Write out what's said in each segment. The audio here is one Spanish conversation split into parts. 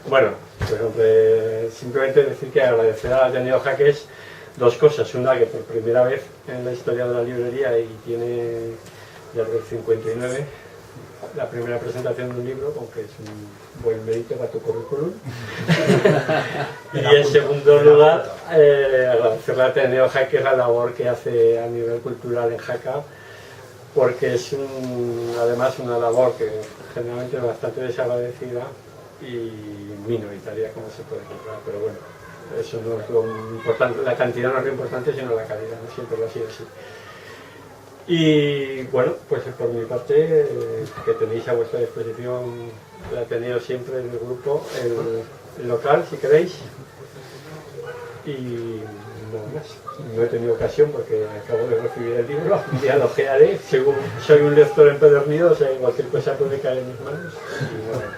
Bueno, pues simplemente decir que agradecer al Ateneo Jaques dos cosas. Una, que por primera vez en la historia de la librería, y tiene ya del 59, la primera presentación de un libro, aunque es un buen mérito para tu currículum. Y en segundo lugar, agradecerle a Ateneo Jaques la labor que hace a nivel cultural en Jaca, porque es además una labor que generalmente es bastante desagradecida y minoritaria, como se puede encontrar, pero bueno, eso no es lo importante, la cantidad no es lo importante, sino la calidad, no siempre lo ha sido así. Y bueno, pues por mi parte, que tenéis a vuestra disposición, la he tenido siempre en el grupo, el local, si queréis, y nada más. No he tenido ocasión porque acabo de recibir el libro, un día lo ojearé, según soy un lector empedernido, o sea, cualquier cosa puede caer en mis manos. Y bueno,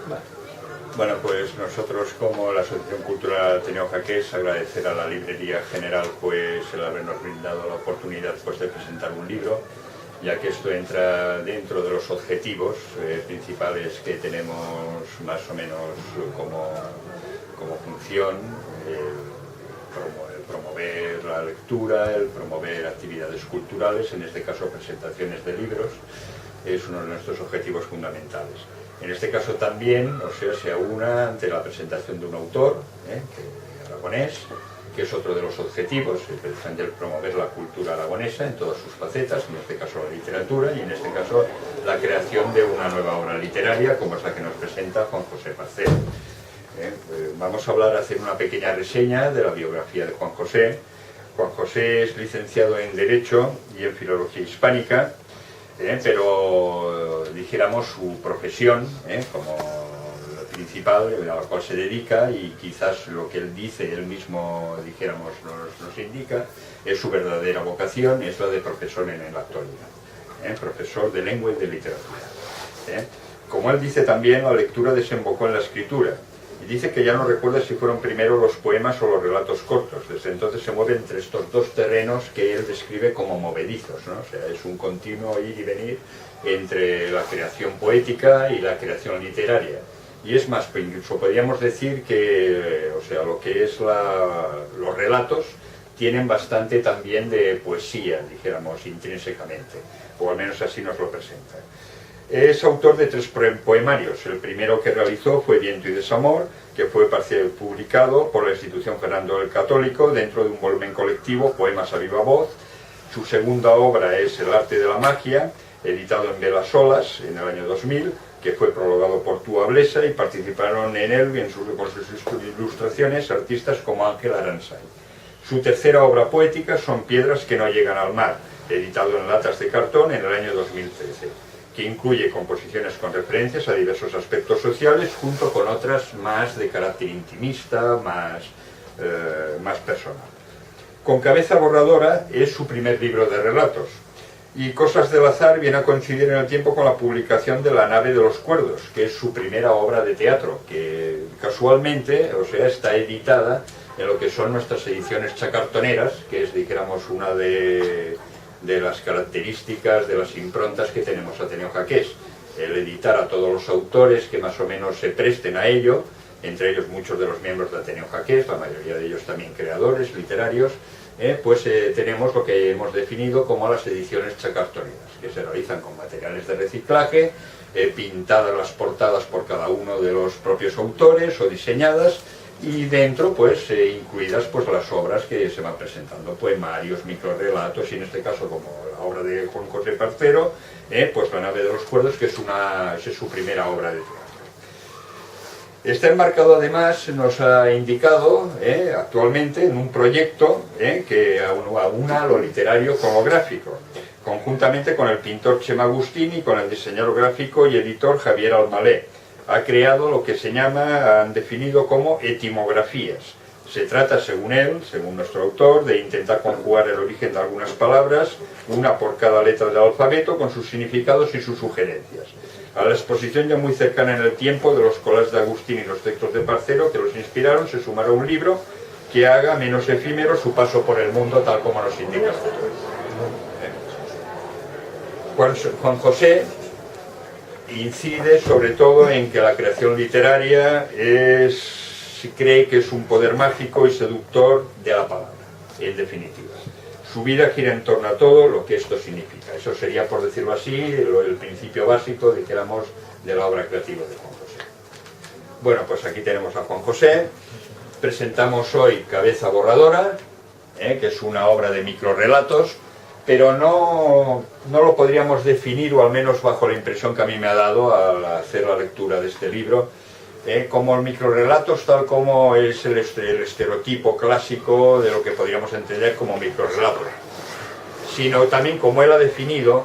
vale. Bueno, pues nosotros como la Asociación Cultural Ateneo Jaques agradecer a la Librería General pues el habernos brindado la oportunidad pues de presentar un libro, ya que esto entra dentro de los objetivos principales que tenemos más o menos como función, el promover la lectura, el promover actividades culturales, en este caso presentaciones de libros, es uno de nuestros objetivos fundamentales. En este caso también, o sea, se aúna ante la presentación de un autor, aragonés, que es otro de los objetivos, precisamente el promover la cultura aragonesa en todas sus facetas, en este caso la literatura, y en este caso la creación de una nueva obra literaria, como es la que nos presenta Juan José Parcero. Vamos a hablar, hacer una pequeña reseña de la biografía de Juan José. Juan José es licenciado en Derecho y en Filología Hispánica, pero dijéramos su profesión como la principal a la cual se dedica, y quizás lo que él dice, él mismo dijéramos nos indica, es su verdadera vocación, es la de profesor en la actualidad, profesor de lengua y de literatura. Como él dice también, la lectura desembocó en la escritura, y dice que ya no recuerda si fueron primero los poemas o los relatos cortos. Desde entonces se mueve entre estos dos terrenos que él describe como movedizos, ¿no? O sea, es un continuo ir y venir entre la creación poética y la creación literaria. Y es más, incluso podríamos decir que, o sea, lo que es los relatos tienen bastante también de poesía, dijéramos, intrínsecamente, o al menos así nos lo presenta. Es autor de 3 poemarios. El primero que realizó fue Viento y Desamor, que fue publicado por la institución Fernando el Católico dentro de un volumen colectivo, Poemas a viva voz. Su segunda obra es El arte de la magia, editado en Velas Solas en el año 2000, que fue prologado por Túa Blesa, y participaron en él con sus ilustraciones artistas como Ángel Aransay. Su tercera obra poética son Piedras que no llegan al mar, editado en latas de cartón en el año 2013. Que incluye composiciones con referencias a diversos aspectos sociales, junto con otras más de carácter intimista, más personal. Con cabeza borradora es su primer libro de relatos, y Cosas del azar viene a coincidir en el tiempo con la publicación de La nave de los cuerdos, que es su primera obra de teatro, que casualmente, o sea, está editada en lo que son nuestras ediciones chacartoneras, que es, dijéramos, una de las características de las improntas que tenemos Ateneo Jaques, el editar a todos los autores que más o menos se presten a ello, entre ellos muchos de los miembros de Ateneo Jaques, la mayoría de ellos también creadores literarios, pues tenemos lo que hemos definido como las ediciones chacartoneras, que se realizan con materiales de reciclaje, pintadas las portadas por cada uno de los propios autores o diseñadas, y dentro pues incluidas pues las obras que se van presentando, poemarios, microrelatos, y en este caso como la obra de Juan José Parcero, pues La nave de los cuerdos, que es su primera obra de teatro. Está enmarcado, además, nos ha indicado actualmente en un proyecto que aúna lo literario con lo gráfico, conjuntamente con el pintor Chema Agustín y con el diseñador gráfico y editor Javier Almalé. Ha creado lo que se llama, han definido como etimografías. Se trata, según él, según nuestro autor, de intentar conjugar el origen de algunas palabras, una por cada letra del alfabeto, con sus significados y sus sugerencias. A la exposición ya muy cercana en el tiempo de los collages de Agustín y los textos de Parcero que los inspiraron, se sumará un libro que haga menos efímero su paso por el mundo, tal como nos indica el autor. Juan José incide sobre todo en que la creación literaria se cree que es un poder mágico y seductor de la palabra, en definitiva. Su vida gira en torno a todo lo que esto significa. Eso sería, por decirlo así, el principio básico, dijéramos, de la obra creativa de Juan José. Bueno, pues aquí tenemos a Juan José. Presentamos hoy Cabeza borradora, que es una obra de microrrelatos, pero no lo podríamos definir, o al menos bajo la impresión que a mí me ha dado al hacer la lectura de este libro, como microrrelatos tal como es el estereotipo clásico de lo que podríamos entender como microrrelatos, sino también como él ha definido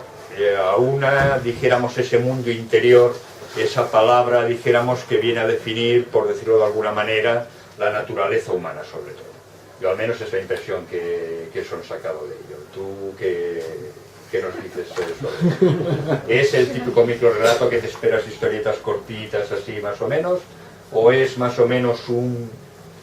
a una, dijéramos, ese mundo interior, esa palabra, dijéramos, que viene a definir, por decirlo de alguna manera, la naturaleza humana sobre todo. Yo al menos es la impresión que son sacado de ello. ¿Tú qué nos dices sobre eso? ¿Es el típico microrrelato que te esperas historietas cortitas así más o menos? ¿O es más o menos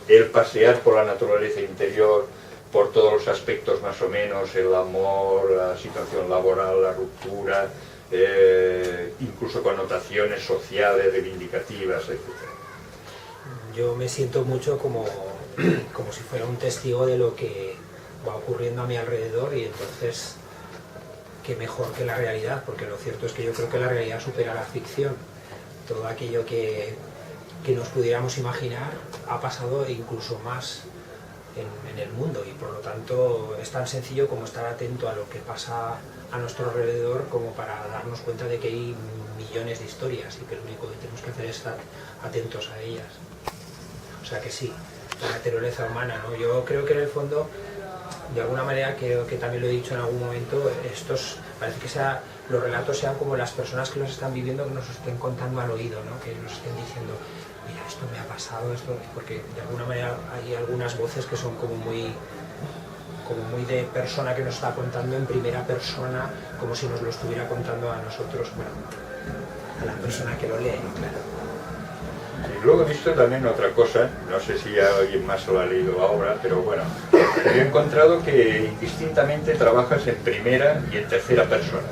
el pasear por la naturaleza interior, por todos los aspectos más o menos, el amor, la situación laboral, la ruptura, incluso connotaciones sociales, reivindicativas, etcétera? Yo me siento mucho como si fuera un testigo de lo que va ocurriendo a mi alrededor, y entonces qué mejor que la realidad, porque lo cierto es que yo creo que la realidad supera la ficción. Todo aquello que nos pudiéramos imaginar ha pasado incluso más en el mundo, y por lo tanto es tan sencillo como estar atento a lo que pasa a nuestro alrededor como para darnos cuenta de que hay millones de historias y que lo único que tenemos que hacer es estar atentos a ellas. O sea que sí, la naturaleza humana, ¿no? Yo creo que en el fondo, de alguna manera, creo que también lo he dicho en algún momento, parece que los relatos sean como las personas que los están viviendo, que nos estén contando al oído, ¿no? Que nos estén diciendo, mira, esto me ha pasado, esto, porque de alguna manera hay algunas voces que son como muy de persona que nos está contando en primera persona, como si nos lo estuviera contando a nosotros, bueno, a la persona que lo lee, claro. Y luego he visto también otra cosa, no sé si alguien más lo ha leído la obra, pero bueno, he encontrado que indistintamente trabajas en primera y en tercera persona.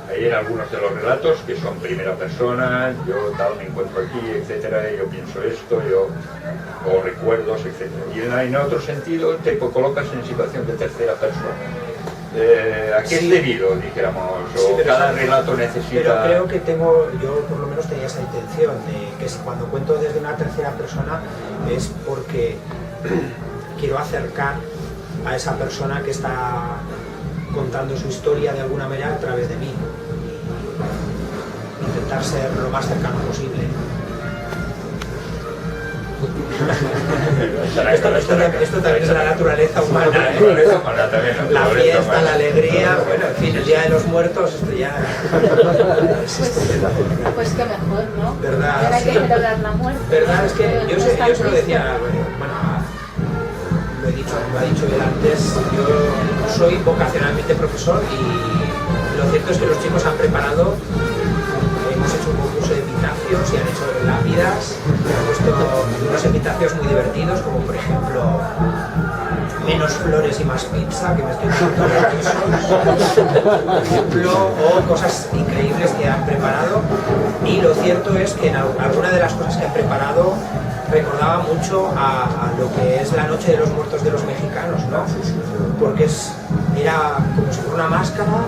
Hay en algunos de los relatos que son primera persona, yo tal me encuentro aquí, etcétera, yo pienso esto, o recuerdos, etcétera. Y en otro sentido te colocas en situación de tercera persona. ¿A qué es debido, dijéramos? ¿O sí, cada relato necesita...? Pero creo que yo por lo menos tenía esa intención, de que cuando cuento desde una tercera persona es porque quiero acercar a esa persona que está contando su historia de alguna manera a través de mí. Intentar ser lo más cercano posible. Esto también es la naturaleza humana, la fiesta, la alegría, bueno, en fin, el Día de los Muertos, esto ya... Pues qué mejor, ¿no? ¿Verdad? Ahora hay que celebrar la muerte. ¿Verdad? Es que yo se lo decía, bueno, lo ha dicho él antes, yo soy vocacionalmente profesor, y lo cierto es que los chicos han preparado, hemos hecho un concurso de epitafios y han hecho lápidas, han puesto unos epitafios muy divertidos, como por ejemplo menos flores y más pizza, que me estoy dando por ejemplo, o cosas increíbles que han preparado. Y lo cierto es que en alguna de las cosas que han preparado recordaba mucho a lo que es la Noche de los Muertos de los mexicanos, ¿no? Porque era como si fuera una máscara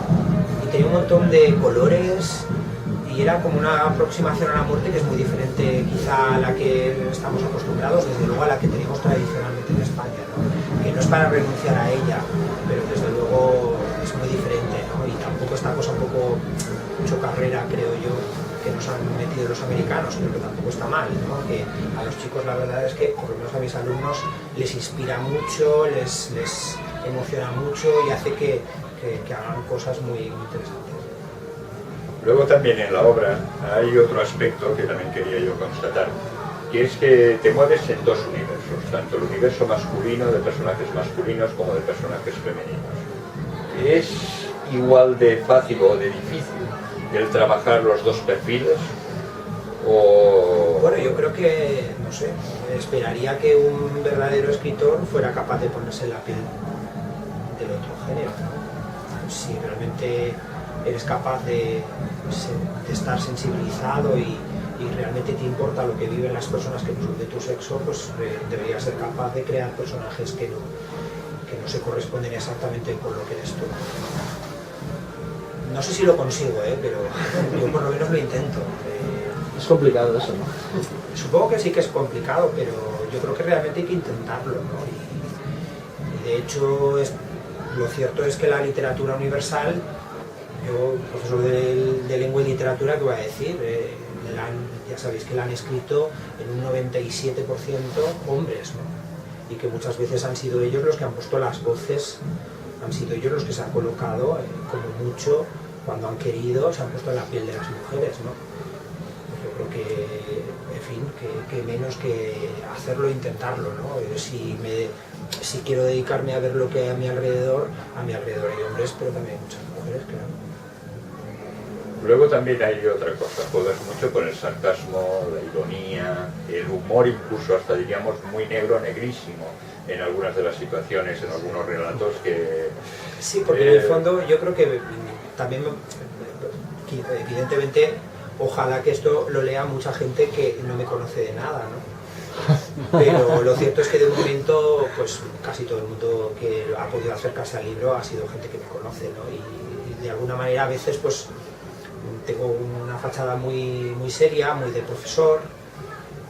y tenía un montón de colores, y era como una aproximación a la muerte que es muy diferente quizá a la que estamos acostumbrados, desde luego a la que tenemos tradicionalmente en España, ¿no? Que no es para renunciar a ella, pero desde luego es muy diferente, ¿no? Y tampoco esta cosa un poco chocarrera, creo yo, que nos han metido los americanos, pero que tampoco está mal, ¿no? Que a los chicos la verdad es que, por lo menos a mis alumnos, les inspira mucho, les emociona mucho y hace que hagan cosas muy interesantes. Luego también en la obra hay otro aspecto que también quería yo constatar, que es que te mueves en dos universos, tanto el universo masculino de personajes masculinos como de personajes femeninos. ¿Es igual de fácil o de difícil el trabajar los dos perfiles? O... Bueno, yo creo que, no sé, esperaría que un verdadero escritor fuera capaz de ponerse en la piel del otro género, ¿no? Si realmente eres capaz de estar sensibilizado y realmente te importa lo que viven las personas que no son de tu sexo, pues deberías ser capaz de crear personajes que no se corresponden exactamente con lo que eres tú. No sé si lo consigo, pero yo por lo menos lo intento. Es complicado eso, ¿no? Supongo que sí que es complicado, pero yo creo que realmente hay que intentarlo, ¿no? Y de hecho, lo cierto es que la literatura universal, yo, profesor de lengua y literatura, ¿qué voy a decir? Ya sabéis que la han escrito en un 97% hombres, ¿no? Y que muchas veces han sido ellos los que han puesto las voces, han sido ellos los que se han colocado, como mucho, cuando han querido, se han puesto en la piel de las mujeres, ¿no? Yo creo que, en fin, que menos que hacerlo e intentarlo, ¿no? Si quiero dedicarme a ver lo que hay a mi alrededor hay hombres, pero también hay muchas mujeres, claro. Luego también hay otra cosa, juegas mucho con el sarcasmo, la ironía, el humor incluso hasta diríamos muy negro, negrísimo en algunas de las situaciones, en algunos relatos que... Sí, porque en el fondo yo creo que también, evidentemente, ojalá que esto lo lea mucha gente que no me conoce de nada, ¿no? Pero lo cierto es que de momento, pues casi todo el mundo que ha podido acercarse al libro ha sido gente que me conoce, ¿no? Y de alguna manera a veces, pues, tengo una fachada muy seria, muy de profesor,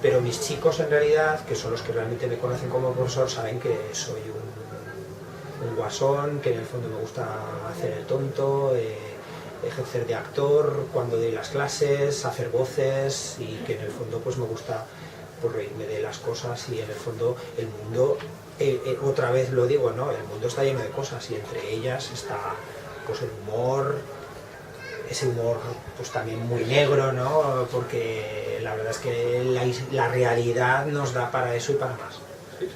pero mis chicos en realidad, que son los que realmente me conocen como profesor, saben que soy un guasón, que en el fondo me gusta hacer el tonto, ejercer de actor cuando doy las clases, hacer voces, y que en el fondo pues me gusta pues, reírme de las cosas, y en el fondo el mundo, otra vez lo digo, ¿no? El mundo está lleno de cosas y entre ellas está pues el humor, ese humor pues también muy negro, ¿no? Porque la verdad es que la realidad nos da para eso y para más. Sí, sí.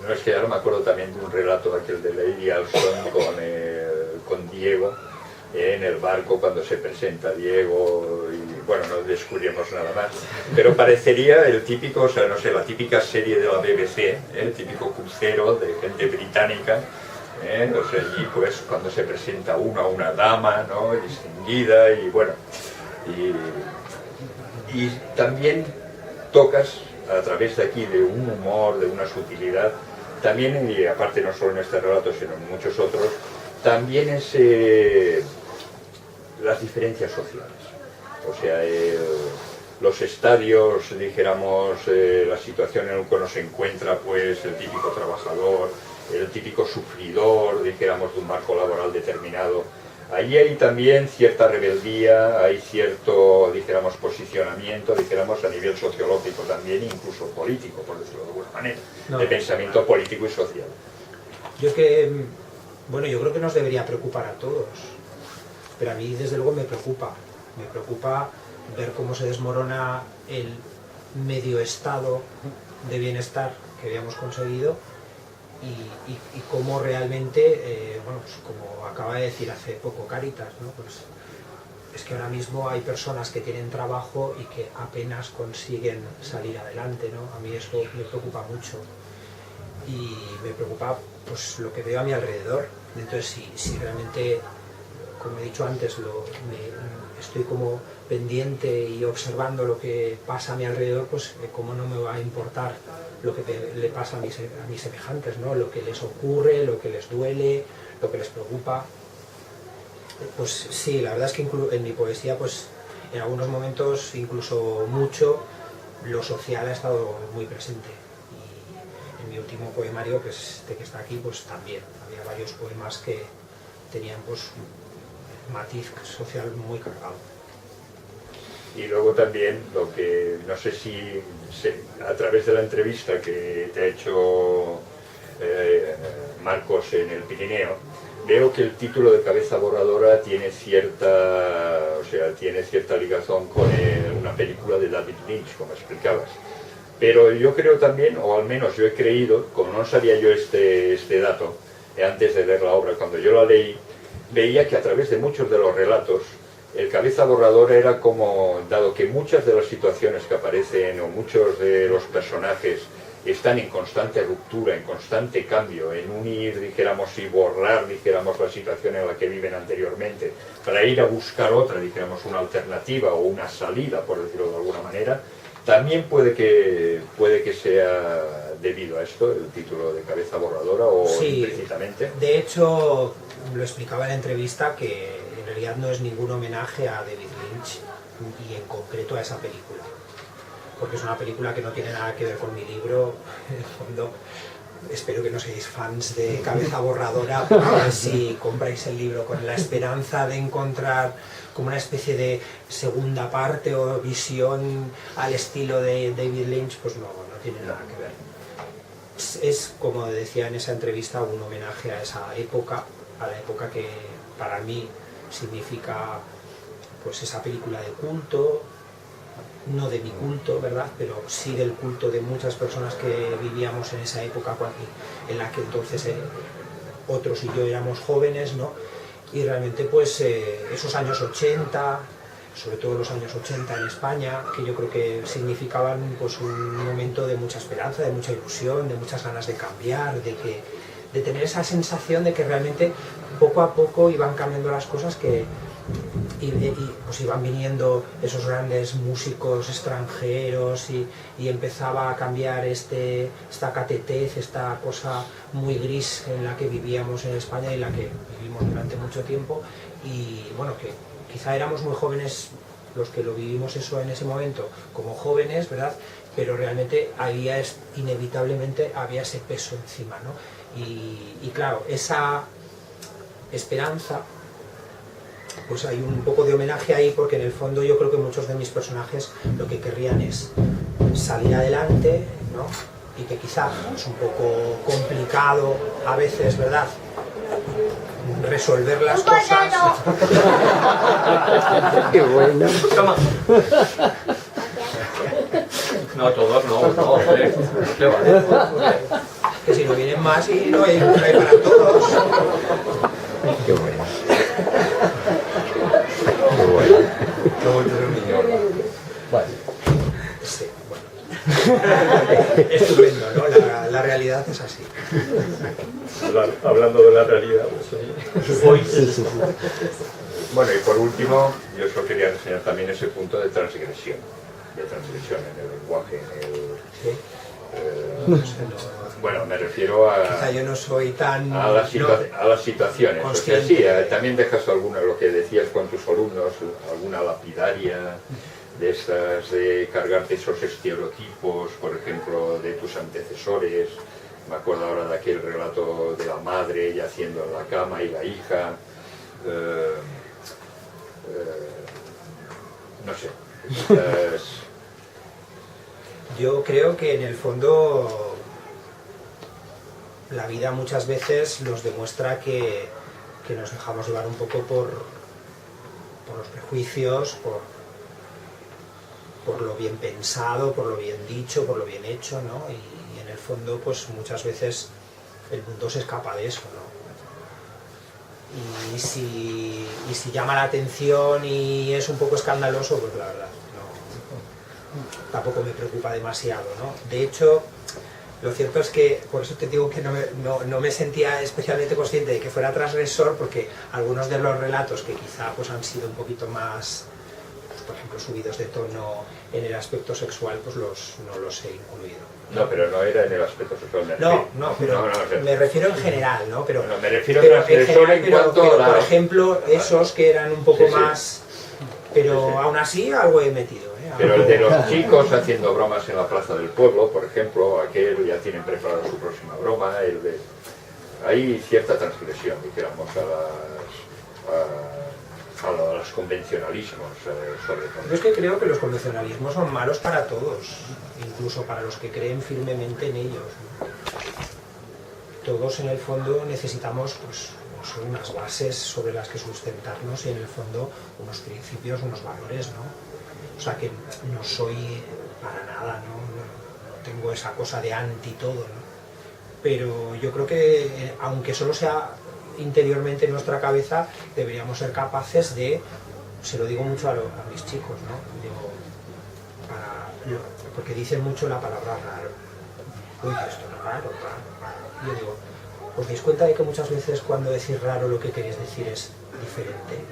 No, es que ahora me acuerdo también de un relato, aquel de Lady Alston con Diego, en el barco cuando se presenta Diego, y bueno, no descubrimos nada más, pero parecería el típico, o sea, no sé, la típica serie de la BBC, el típico crucero de gente británica, o sea, allí pues cuando se presenta una dama, ¿no? Distinguida, y bueno, y también tocas a través de aquí de un humor, de una sutilidad, también, y aparte no solo en este relato sino en muchos otros, también es las diferencias sociales, o sea, los estadios, dijéramos, la situación en la que uno se encuentra, pues el típico trabajador, el típico sufridor, dijéramos, de un marco laboral determinado. Ahí hay también cierta rebeldía, hay cierto, dijéramos, posicionamiento, dijéramos, a nivel sociológico también, incluso político, por decirlo de alguna manera, de pensamiento político y social. Yo es que, bueno, yo creo que nos debería preocupar a todos, pero a mí desde luego me preocupa ver cómo se desmorona el medio estado de bienestar que habíamos conseguido, y cómo realmente, bueno, pues como acaba de decir hace poco Cáritas, ¿no? Pues es que ahora mismo hay personas que tienen trabajo y que apenas consiguen salir adelante, ¿no? A mí eso me preocupa mucho, y me preocupa pues lo que veo a mi alrededor. Entonces si realmente, como he dicho antes, estoy como pendiente y observando lo que pasa a mi alrededor, pues cómo no me va a importar lo que le pasa a mis semejantes, ¿no? Lo que les ocurre, lo que les duele, lo que les preocupa. Pues sí, la verdad es que en mi poesía, pues en algunos momentos, incluso mucho, lo social ha estado muy presente. Y en mi último poemario, que es este que está aquí, pues también había varios poemas que tenían pues un matiz social muy cargado. Y luego también lo que, no sé si a través de la entrevista que te ha hecho Marcos en el Pirineo, veo que el título de Cabeza Borradora tiene cierta ligazón con una película de David Lynch, como explicabas. Pero yo creo también, o al menos yo he creído, como no sabía yo este dato, antes de leer la obra, cuando yo la leí, veía que a través de muchos de los relatos, el Cabeza Borradora era como, dado que muchas de las situaciones que aparecen, o muchos de los personajes están en constante ruptura, en constante cambio, en unir, dijéramos, y borrar, dijéramos, la situación en la que viven anteriormente, para ir a buscar otra, dijéramos, una alternativa o una salida, por decirlo de alguna manera, también puede que sea debido a esto, el título de Cabeza Borradora, o sí, implícitamente. De hecho, lo explicaba en la entrevista que en realidad no es ningún homenaje a David Lynch y en concreto a esa película, porque es una película que no tiene nada que ver con mi libro. En el fondo, espero que no seáis fans de Cabeza Borradora, pero a ver si compráis el libro con la esperanza de encontrar como una especie de segunda parte o visión al estilo de David Lynch, pues no tiene nada que ver. Es, como decía en esa entrevista, un homenaje a esa época, a la época que para mí significa pues esa película de culto, no de mi culto, ¿verdad?, pero sí del culto de muchas personas que vivíamos en esa época en la que entonces otros y yo éramos jóvenes, ¿no? Y realmente pues esos años 80, sobre todo los años 80 en España, que yo creo que significaban pues un momento de mucha esperanza, de mucha ilusión, de muchas ganas de cambiar, de tener esa sensación de que realmente poco a poco iban cambiando las cosas, y pues iban viniendo esos grandes músicos extranjeros y empezaba a cambiar esta catetez, esta cosa muy gris en la que vivíamos en España y en la que vivimos durante mucho tiempo. Y bueno, que quizá éramos muy jóvenes los que lo vivimos eso en ese momento como jóvenes, ¿verdad?, pero realmente inevitablemente había ese peso encima, ¿no? Y claro, esa esperanza, pues hay un poco de homenaje ahí, porque en el fondo yo creo que muchos de mis personajes lo que querrían es salir adelante, ¿no? Y que quizá es un poco complicado a veces, ¿verdad?, resolver las cosas. Qué bueno. Toma. No, todos no, hombre, no te vale. Que si no vienen más y no hay para todos. Qué bueno. Bueno. Sí, bueno. Estupendo, ¿no? La realidad es así. Hablando de la realidad, pues hoy es esto. Bueno, y por último, yo solo quería enseñar también ese punto de transgresión en el lenguaje, bueno, me refiero Quizá yo no soy tan... a las situaciones. O sea, sí, también dejas lo que decías con tus alumnos, alguna lapidaria de estas, de cargarte esos estereotipos, por ejemplo, de tus antecesores. Me acuerdo ahora de aquel relato de la madre yaciendo en la cama y la hija. No sé. Yo creo que en el fondo la vida muchas veces nos demuestra que nos dejamos llevar un poco por los prejuicios, por lo bien pensado, por lo bien dicho, por lo bien hecho, ¿no? Y en el fondo pues muchas veces el mundo se escapa de eso, ¿no? Y si llama la atención y es un poco escandaloso, pues la verdad tampoco me preocupa demasiado, ¿no? De hecho, lo cierto es que, por eso te digo que no me sentía especialmente consciente de que fuera transgresor, porque algunos de los relatos que quizá pues han sido un poquito más, pues, por ejemplo, subidos de tono en el aspecto sexual, pues no los he incluido. No, pero no era en el aspecto sexual. Me refiero en general, ¿no? Pero me refiero a transgresor en cuanto a... Por ejemplo, esos que eran un poco más... Pero aún así algo he metido. Pero el de los chicos haciendo bromas en la plaza del pueblo, por ejemplo, aquel ya tienen preparada su próxima broma, hay cierta transgresión, dijéramos, a los convencionalismos, sobre todo. Yo es que creo que los convencionalismos son malos para todos, incluso para los que creen firmemente en ellos, ¿no? Todos en el fondo necesitamos pues unas bases sobre las que sustentarnos y en el fondo unos principios, unos valores, ¿no? O sea que no soy para nada, no tengo esa cosa de anti todo, ¿no? Pero yo creo que aunque solo sea interiormente en nuestra cabeza, deberíamos ser capaces de, se lo digo mucho a mis chicos, ¿no? Digo, porque dicen mucho la palabra raro. uy, esto es raro, raro, raro. Y yo digo, ¿os dais cuenta de que muchas veces cuando decís raro lo que queréis decir es diferente?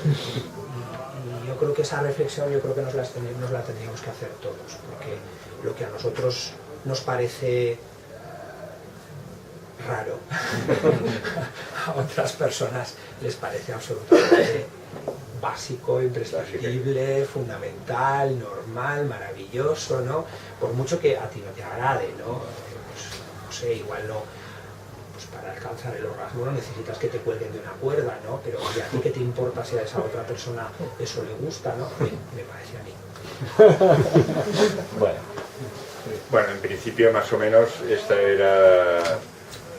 Y yo creo que esa reflexión nos la tendríamos que hacer todos, porque lo que a nosotros nos parece raro, a otras personas les parece absolutamente básico, imprescindible, fundamental, normal, maravilloso, ¿no? Por mucho que a ti no te agrade, ¿no? Pues, no sé, igual no, pues para alcanzar el orgasmo no necesitas que te cuelguen de una cuerda, ¿no? Pero oye, a ti qué te importa si a esa otra persona eso le gusta, ¿no? Me parece a mí. Bueno, en principio más o menos esta era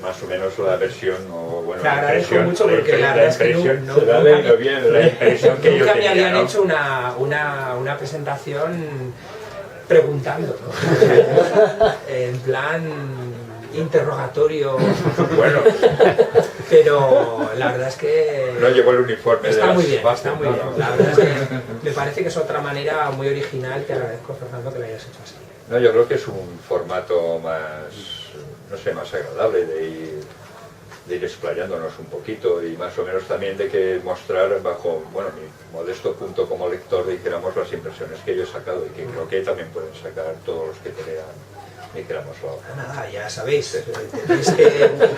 más o menos la versión, o bueno, Te la agradezco impresión, mucho porque la verdad es que Se la ha leído bien, la impresión que yo nunca me tenía, habían ¿no? hecho una presentación preguntando, ¿no? En plan interrogatorio. Bueno, Pero la verdad es que no llevó el uniforme de está las muy bien, bases, está muy ¿no? bien. La verdad es que me parece que es otra manera muy original. Te agradezco, Fernando, que la hayas hecho así. No, yo creo que es un formato más, no sé, más agradable de ir explayándonos un poquito y más o menos también de que mostrar bajo, bueno, mi modesto punto como lector, dijéramos, las impresiones que yo he sacado y que creo que también pueden sacar todos los que te lean, dijéramos, la obra. Nada, ya sabéis,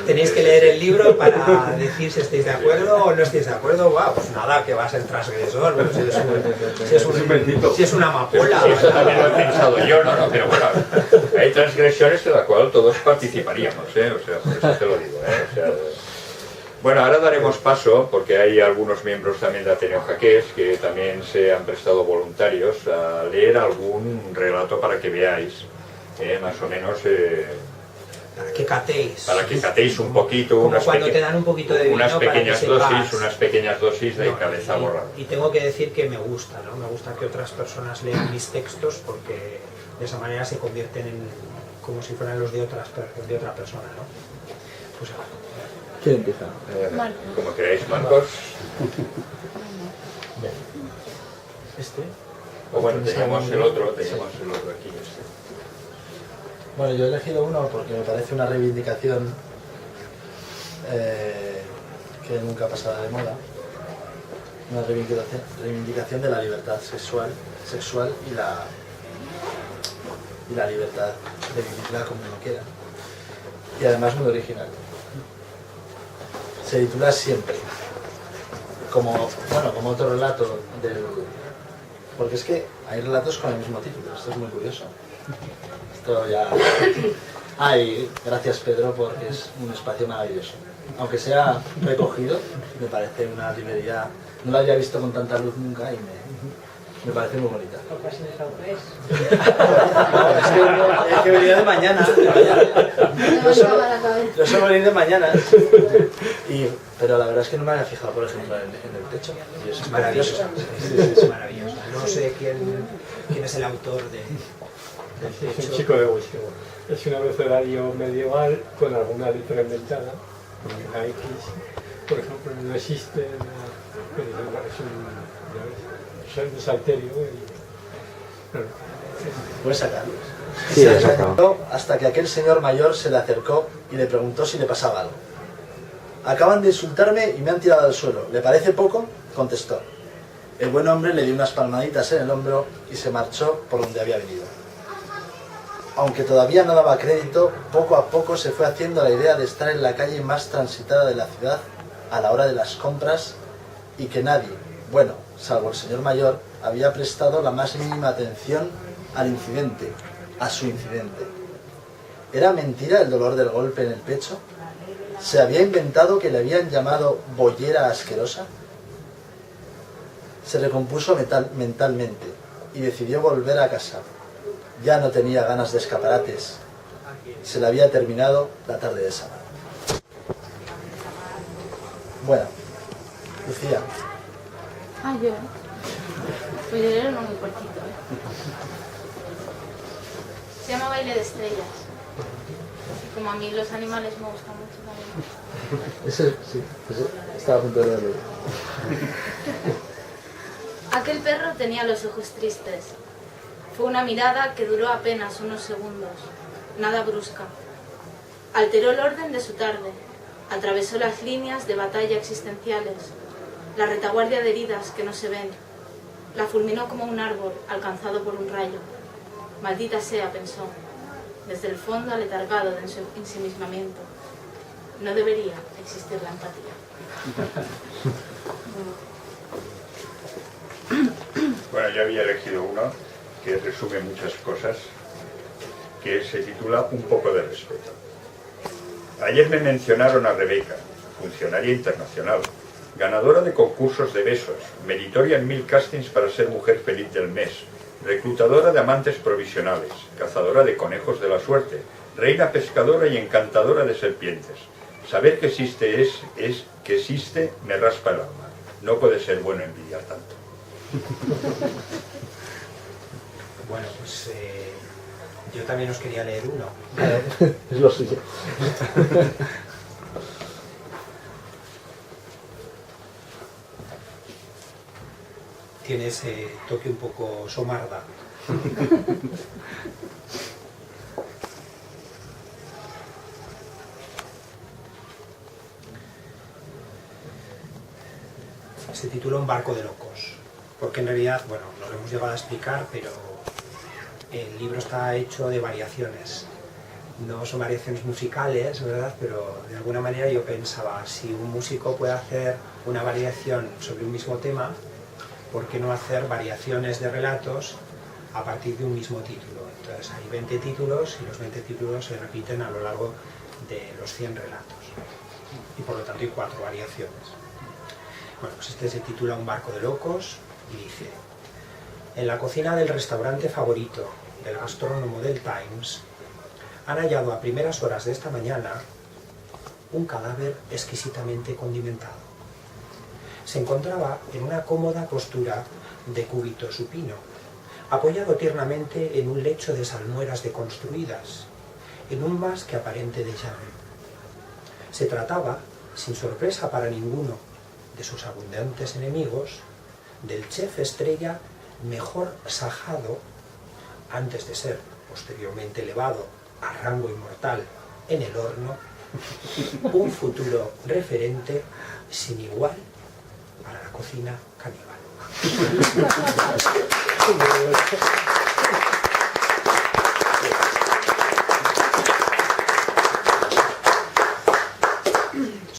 tenéis que leer el libro para decir si estáis de acuerdo o no estáis de acuerdo. Wow, pues nada, que va a ser transgresor, bueno, si es una amapola. Sí, eso también lo he pensado yo, no, pero bueno, hay transgresiones de las cuales todos participaríamos, o sea, por eso te lo digo, o sea, bueno, ahora daremos paso, porque hay algunos miembros también de Ateneo Jaqués que también se han prestado voluntarios a leer algún relato para que veáis, más o menos, para que catéis un poquito, como cuando te dan un poquito de vino, unas pequeñas para que dosis de cabeza borrada. Y tengo que decir que me gusta, ¿no? Me gusta que otras personas lean mis textos porque de esa manera se convierten en como si fueran los de otra persona, ¿no? Pues ¿Quién empieza? Como queráis, Marcos. ¿Este? O bueno, teníamos el otro aquí. Bueno, yo he elegido uno porque me parece una reivindicación que nunca pasará de moda. Una reivindicación de la libertad sexual y la libertad de vivirla como uno quiera. Y además muy original. Se titula Siempre. Como otro relato del... Porque es que hay relatos con el mismo título, esto es muy curioso. Esto ya... Ay, gracias Pedro porque es un espacio maravilloso. Aunque sea recogido, me parece una librería... No la había visto con tanta luz nunca y me parece muy bonita. Es que venía de mañana. Yo suelo venir de mañana. Pero la verdad es que no me había fijado, por ejemplo, en el techo. Y eso es maravilloso. Es maravilloso. No sé quién es el autor del Es techo. un chico de Huesca. Es un abecedario medieval con alguna letra inventada. La X, por ejemplo, no existe. Es un salterio. ¿Puedes sacarlos? Sí, lo he sacado. Hasta que aquel señor mayor se le acercó y le preguntó si le pasaba algo. Acaban de insultarme y me han tirado al suelo. ¿Le parece poco? Contestó. El buen hombre le dio unas palmaditas en el hombro y se marchó por donde había venido. Aunque todavía no daba crédito, poco a poco se fue haciendo la idea de estar en la calle más transitada de la ciudad a la hora de las compras y que nadie, bueno, salvo el señor mayor, había prestado la más mínima atención al incidente, a su incidente. ¿Era mentira el dolor del golpe en el pecho? ¿Se había inventado que le habían llamado bollera asquerosa? Se recompuso mentalmente y decidió volver a casa. Ya no tenía ganas de escaparates. Se le había terminado la tarde de sábado. Bueno, Lucía. Ah, yo. Pues yo era uno muy cortito, Se llama Baile de Estrellas. Y como a mí los animales me gustan mucho también. Ese, sí, estaba a punto de verlo. Aquel perro tenía los ojos tristes. Fue una mirada que duró apenas unos segundos. nada brusca. Alteró el orden de su tarde, atravesó las líneas de batalla existenciales, la retaguardia de heridas que no se ven, la fulminó como un árbol alcanzado por un rayo. Maldita sea, pensó, desde el fondo aletargado de su ensimismamiento. No debería existir la empatía. Bueno, yo había elegido uno que resume muchas cosas, que se titula Un poco de respeto. Ayer me mencionaron a Rebeca, funcionaria internacional, ganadora de concursos de besos, meritoria en 1000 castings para ser mujer feliz del mes, reclutadora de amantes provisionales, cazadora de conejos de la suerte, reina pescadora y encantadora de serpientes. Saber que existe que existe me raspa el alma. No puede ser bueno envidiar tanto. Bueno, pues yo también os quería leer uno. Es lo suyo. Tiene ese toque un poco somarda. Se titula Un barco de locos, porque en realidad, bueno, no lo hemos llegado a explicar, pero el libro está hecho de variaciones. No son variaciones musicales, ¿verdad? Pero de alguna manera yo pensaba, si un músico puede hacer una variación sobre un mismo tema, ¿por qué no hacer variaciones de relatos a partir de un mismo título? Entonces hay 20 títulos y los 20 títulos se repiten a lo largo de los 100 relatos. Y por lo tanto hay 4 variaciones. Bueno, pues este se titula Un barco de locos y dice: en la cocina del restaurante favorito del gastrónomo del Times han hallado a primeras horas de esta mañana un cadáver exquisitamente condimentado. Se encontraba en una cómoda postura de cúbito supino, apoyado tiernamente en un lecho de salmueras deconstruidas, en un más que aparente déjà vu. Se trataba, sin sorpresa para ninguno de sus abundantes enemigos, del chef estrella mejor sajado, antes de ser posteriormente elevado a rango inmortal en el horno, un futuro referente sin igual para la cocina caníbal.